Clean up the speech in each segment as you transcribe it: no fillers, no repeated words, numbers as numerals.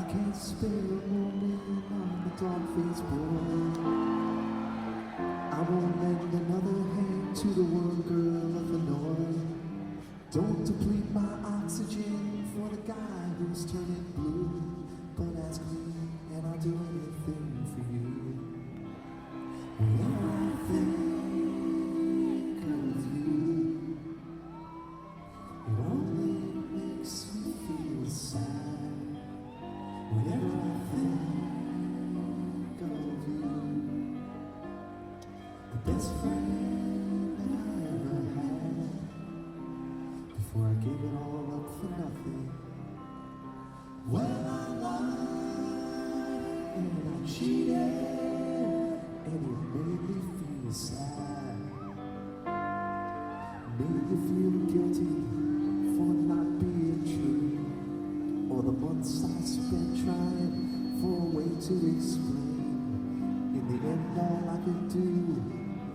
I can't spare a moment on the dog-faced boy. I won't lend another hand to the world girl of the north. Don't deplete my oxygen for the guy who's turning blue. But ask me and I'll do anything for you. Whenever I think of you, it only makes me feel sad. Whenever I think of you, the best friend that I ever had, before I gave it all up for nothing. Well, I lied and I cheated, and it made me feel sad. Made me feel guilty for not being true, or the months I spent trying for a way to explain. In the end, all I could do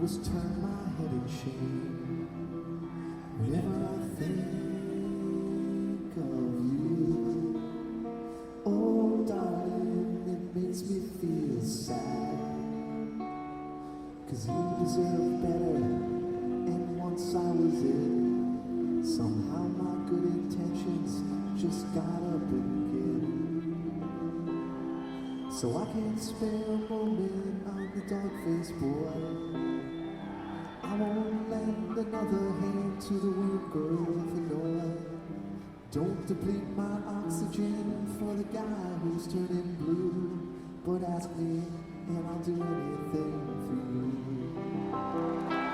was turn my head in shame. Whenever I think of you, oh darling, it makes me feel sad. 'Cause you deserve better, and once I was in, somehow my good intentions just got up again. So I can't spare a moment on the dog-faced boy. I won't lend another hand to the weird girl of the north. Don't deplete my oxygen for the guy who's turning blue. But ask me and I'll do anything for you.